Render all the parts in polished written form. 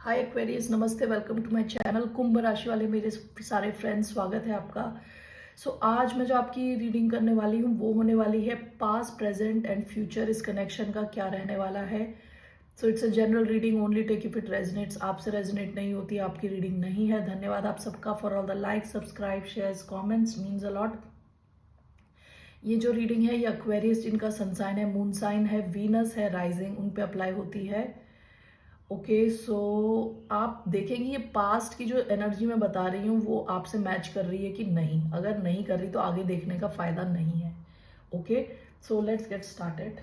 हाय Aquarius, नमस्ते, welcome to my channel. कुंभ राशि वाले मेरे सारे फ्रेंड्स, स्वागत है आपका। आज मैं जो आपकी रीडिंग करने वाली हूँ वो होने वाली है पास्ट, प्रेजेंट एंड फ्यूचर, इस कनेक्शन का क्या रहने वाला है। It's a general reading, only take if it resonates. आपसे रेजनेट नहीं होती आपकी रीडिंग नहीं है। धन्यवाद आप सबका for all the like, subscribe, shares, comments, means a lot. ये जो रीडिंग है ये एक्वेरियस जिनका सन साइन है, मून साइन है, वीनस है, राइजिंग, उन पे अप्लाई होती है। ओके, आप देखेंगे ये पास्ट की जो एनर्जी मैं बता रही हूँ वो आपसे मैच कर रही है कि नहीं। अगर नहीं कर रही तो आगे देखने का फायदा नहीं है। Okay, so let's get started.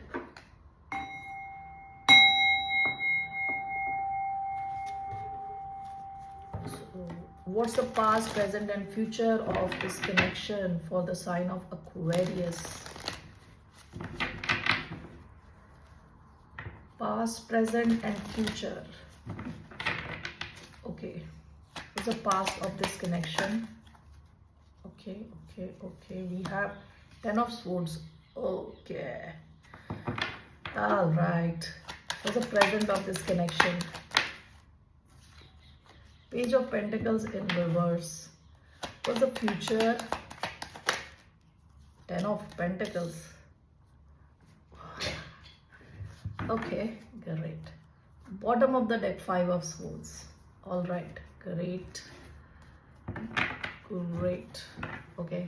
What's the past, present and future of this connection for the sign of Aquarius? Past, present and future. Okay, what's the past of this connection? Okay, we have 10 of swords. Okay, all right. What's the present of this connection? Page of Pentacles in reverse. What's the future? 10 of Pentacles. Okay, great. Bottom of the deck, 5 of swords. All right, great. Okay.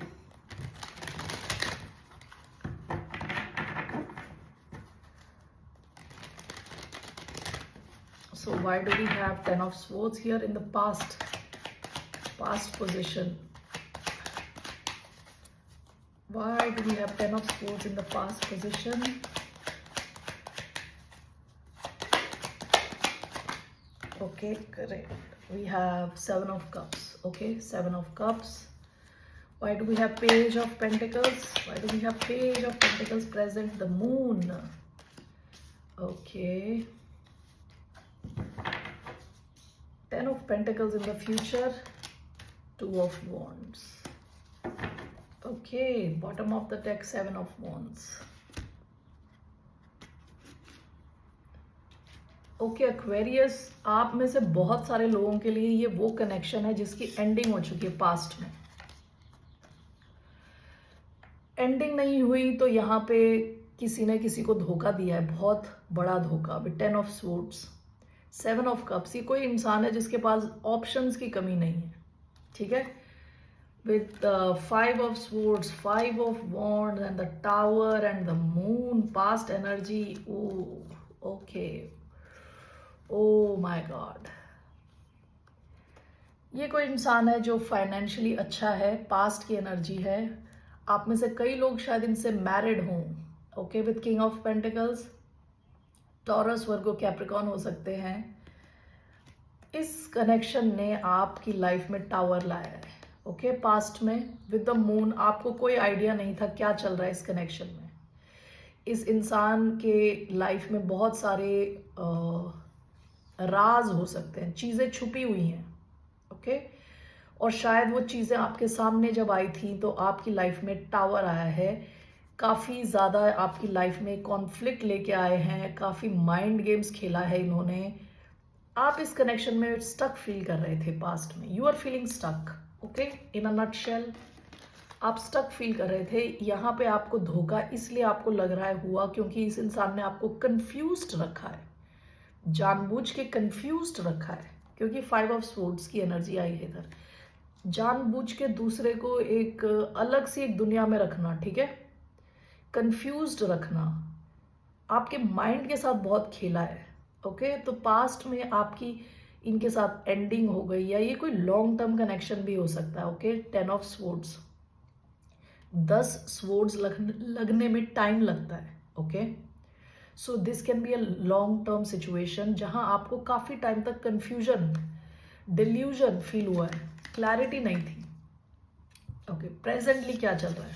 So why do we have 10 of swords here in the past position? Why do we have 10 of swords in the past position? Okay, correct. We have 7 of cups. Okay, 7 of cups. Why do we have page of pentacles? Why do we have page of pentacles present? The moon. Okay. 10 of pentacles in the future. 2 of wands. Okay, bottom of the deck, 7 of wands. Okay Aquarius, आप में से बहुत सारे लोगों के लिए ये वो कनेक्शन है जिसकी एंडिंग हो चुकी है पास्ट में। एंडिंग नहीं हुई तो यहाँ पे किसी ने किसी को धोखा दिया है, बहुत बड़ा धोखा। With 10 of swords, 7 of cups, ये कोई इंसान है जिसके पास ऑप्शंस की कमी नहीं है, ठीक है। With 5 of swords, 5 of wands and the tower and the moon, past energy. Okay, oh my God, ये कोई इंसान है जो फाइनेंशियली अच्छा है, पास्ट की एनर्जी है। आप में से कई लोग शायद इनसे मैरिड हों। Okay, with king of pentacles, taurus, Virgo, Capricorn हो सकते हैं। इस कनेक्शन ने आपकी लाइफ में टावर लाया है। ओके, पास्ट में विद द मून आपको कोई आइडिया नहीं था क्या चल रहा है इस कनेक्शन में। इस इंसान के लाइफ में बहुत सारे राज हो सकते हैं, चीजें छुपी हुई हैं। ओके, और शायद वो चीजें आपके सामने जब आई थी तो आपकी लाइफ में टावर आया है। काफी ज्यादा आपकी लाइफ में कॉन्फ्लिक्ट लेके आए हैं, काफी माइंड गेम्स खेला है इन्होंने। आप इस कनेक्शन में स्टक फील कर रहे थे पास्ट में। You are feeling stuck. Okay, in a nutshell आप स्टक फील कर रहे थे। यहाँ पे आपको धोखा इसलिए आपको लग रहा है हुआ क्योंकि इस इंसान ने आपको कंफ्यूज्ड रखा है, जानबूझ के कंफ्यूज्ड रखा है, क्योंकि 5 ऑफ स्वॉर्ड्स की एनर्जी आई है इधर। जानबूझ के दूसरे को एक अलग सी एक दुनिया में रखना, ठीक है, कंफ्यूज्ड रखना, आपके माइंड के साथ बहुत खेला है। ओके, तो पास्ट में आपकी इनके साथ एंडिंग हो गई, या ये कोई लॉन्ग टर्म कनेक्शन भी हो सकता है। ओके, 10 ऑफ स्वॉर्ड्स, 10 स्वॉर्ड्स लगने में टाइम लगता है। Okay, so this can be a long term situation जहां आपको काफी टाइम तक कंफ्यूजन, डिल्यूजन फील हुआ है, क्लैरिटी नहीं थी। ओके, प्रेजेंटली क्या चल रहा है?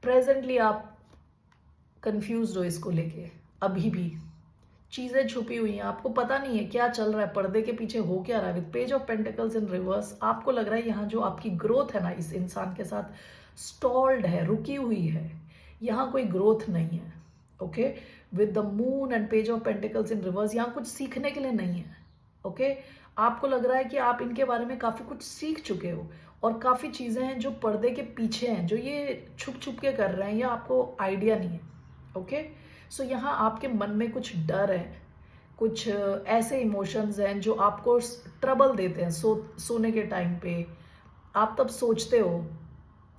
प्रेजेंटली आप कंफ्यूज हो इसको लेके, अभी भी चीजें छुपी हुई हैं, आपको पता नहीं है क्या चल रहा है, पर्दे के पीछे हो क्या रहा है। With page of pentacles in reverse, आपको लग रहा है यहाँ जो आपकी ग्रोथ है ना इस इंसान के साथ, स्टॉल्ड है, रुकी हुई है, यहाँ कोई ग्रोथ नहीं है। Okay, with the moon and page of pentacles in reverse, यहाँ कुछ सीखने के लिए नहीं है। ओके। आपको लग रहा है कि आप इनके बारे में काफ़ी कुछ सीख चुके हो और काफ़ी चीज़ें हैं जो पर्दे के पीछे हैं, जो ये छुप छुप के कर रहे हैं या आपको आइडिया नहीं है। ओके। सो यहाँ आपके मन में कुछ डर है, कुछ ऐसे इमोशंस हैं जो आपको ट्रबल देते हैं। सोने के टाइम पे आप तब सोचते हो,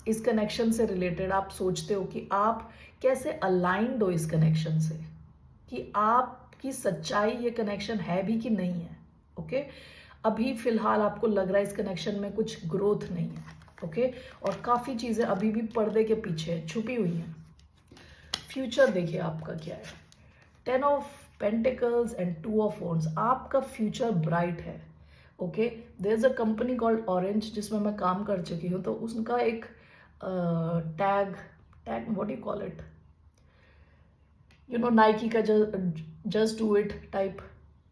इस कनेक्शन से रिलेटेड आप सोचते हो कि आप कैसे अलाइंड हो इस कनेक्शन से, कि आपकी सच्चाई ये कनेक्शन है भी कि नहीं है। ओके। अभी फिलहाल आपको लग रहा है इस कनेक्शन में कुछ ग्रोथ नहीं है। ओके। और काफ़ी चीज़ें अभी भी पर्दे के पीछे छुपी हुई हैं। फ्यूचर देखिए आपका क्या है। 10 of pentacles and 2 of wands. आपका फ्यूचर ब्राइट है। Okay. There is a company called orange जिसमें मैं काम कर चुकी हूँ, तो उसका एक tag tag what you call it, Nike का just do it type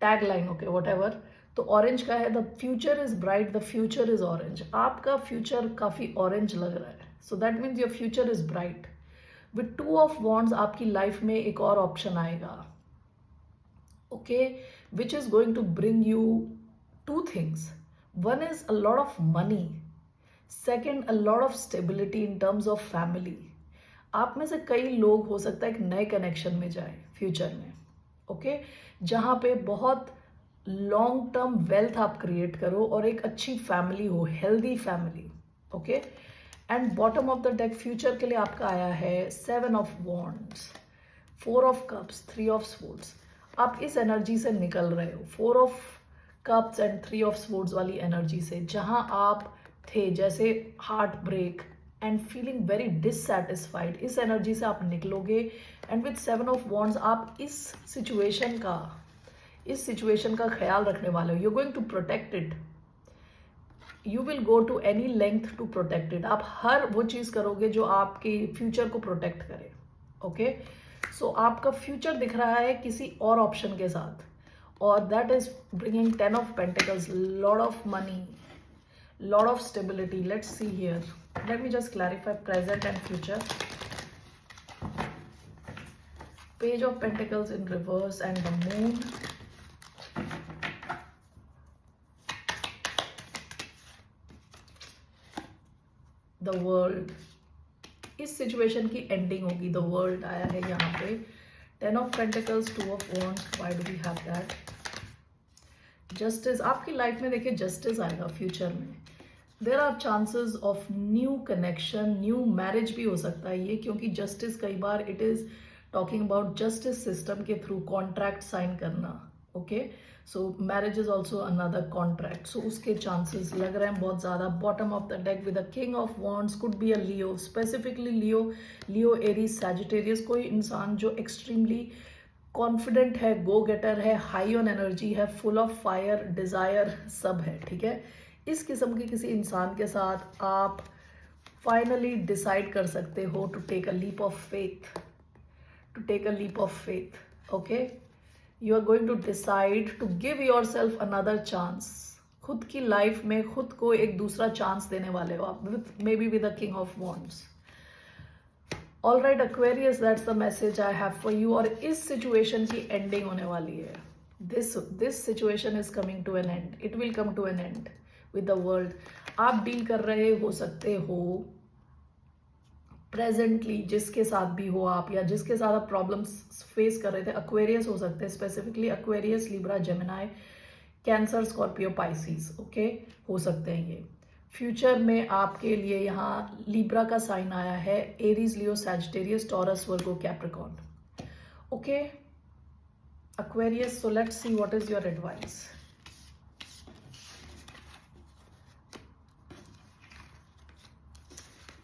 tag line. Okay, whatever. तो ऑरेंज का है, the future is bright, the future is orange. आपका फ्यूचर काफ़ी ऑरेंज लग रहा है, so that means your future is bright. With 2 of wands आपकी लाइफ में एक और ऑप्शन आएगा। Okay, which is going to bring you 2 things. One is a lot of money, second a lot of stability in terms of family. आप में से कई लोग हो सकता है एक नए कनेक्शन में जाए फ्यूचर में। ओके। जहाँ पे बहुत लॉन्ग टर्म वेल्थ आप क्रिएट करो और एक अच्छी फैमिली हो, healthy family. Okay. And bottom of the deck future के लिए आपका आया है 7 of wands, 4 of cups, 3 of swords. आप इस एनर्जी से निकल रहे हो, 4 of cups and 3 of swords वाली एनर्जी से, जहां आप थे जैसे heartbreak and feeling very dissatisfied. इस एनर्जी से आप निकलोगे एंड विद 7 ऑफ वॉन्ड्स आप इस सिचुएशन का ख्याल रखने वाले हो। You going to protect it, you will go to any length to protect it. आप हर वो चीज़ करोगे जो आपके फ्यूचर को प्रोटेक्ट करे। ओके। सो आपका फ्यूचर दिख रहा है किसी और ऑप्शन के साथ, और that is bringing 10 of pentacles, lot of money, lot of stability. Let's see here, let me just clarify present and future. Page of Pentacles in reverse and the moon, the world. इस situation की ending होगी, the world आया है यहाँ पे, 10 of pentacles, 2 of wands. Why do we have that? Justice. आपकी life में देखिए जस्टिस आएगा फ्यूचर में। There are chances of new connection, new marriage भी हो सकता है ये, क्योंकि जस्टिस कई बार it is talking about justice system के थ्रू कॉन्ट्रैक्ट साइन करना। ओके। So marriage is also another contract, सो उसके चांसेस लग रहे हैं बहुत ज़्यादा। Bottom of the deck with the king of wands, could be a Leo, specifically Leo Aries Sagittarius. कोई इंसान जो एक्सट्रीमली कॉन्फिडेंट है, गो गेटर है, हाई ऑन एनर्जी है, फुल ऑफ फायर, डिजायर सब है। ठीक है। इस किस्म के किसी इंसान के साथ आप फाइनली डिसाइड कर सकते हो to take a leap of faith, to take a leap of faith. Okay. You are going to decide to give yourself another chance. खुद की लाइफ में खुद को एक दूसरा चांस देने वाले हो आप, maybe with the king of wands. All right Aquarius, that's the message I have for you. और इस सिचुएशन की एंडिंग होने वाली है। This situation is coming to an end, it will come to an end with the world. आप deal कर रहे हो सकते हो प्रेजेंटली जिसके साथ भी हो आप, या जिसके साथ आप प्रॉब्लम्स फेस कर रहे थे, Aquarius हो सकते हैं, specifically Aquarius, Libra, Gemini, cancer, Scorpio, Pisces. Okay, हो सकते हैं ये। फ्यूचर में आपके लिए यहाँ लिब्रा का साइन आया है, Aries, Leo, Sagittarius, Taurus, Virgo, Capricorn. Okay Aquarius, so let's see what is your advice.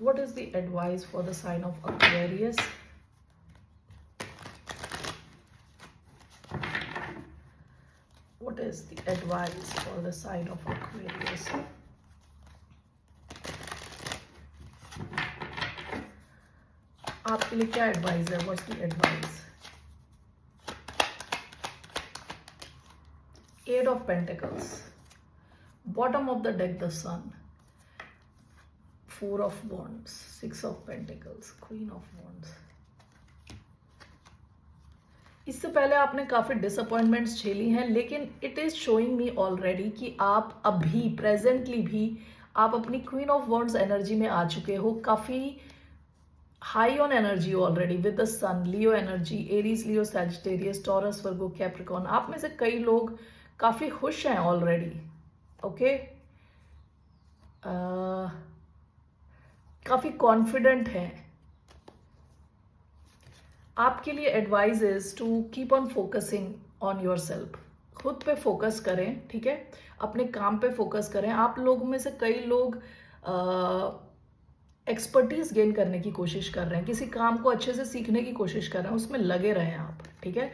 What is the advice for the sign of Aquarius? What is the advice for the sign of Aquarius? आपके लिए क्या advice है? What's the advice? 8 of Pentacles. Bottom of the deck, the Sun. 4 of Wands, 6 of Pentacles, Queen of Wands. इससे पहले आपने काफ़ी disappointments झेली हैं, लेकिन it is showing me already कि आप अभी प्रेजेंटली भी आप अपनी क्वीन ऑफ वॉन्ड्स एनर्जी में आ चुके हो, काफ़ी high on energy already with the sun, Leo energy, Aries, Leo, Sagittarius, Taurus, Virgo, Capricorn. आप में से कई लोग काफ़ी खुश हैं ऑलरेडी, ओके, काफ़ी कॉन्फिडेंट हैं। आपके लिए advice is to keep on focusing on yourself. खुद पे फोकस करें, ठीक है, अपने काम पे फोकस करें। आप लोगों में से कई लोग एक्सपर्टीज गेन करने की कोशिश कर रहे हैं, किसी काम को अच्छे से सीखने की कोशिश कर रहे हैं, उसमें लगे रहें आप, ठीक है,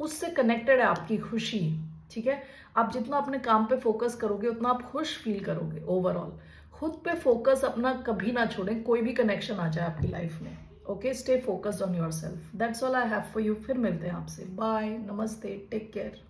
उससे कनेक्टेड है आपकी खुशी, ठीक है। आप जितना अपने काम पे फोकस करोगे उतना आप खुश फील करोगे ओवरऑल। खुद पे फोकस अपना कभी ना छोड़ें, कोई भी कनेक्शन आ जाए आपकी लाइफ में, okay. Stay focused on your self. That's all I have for you. फिर मिलते हैं आपसे। बाय, नमस्ते, टेक केयर।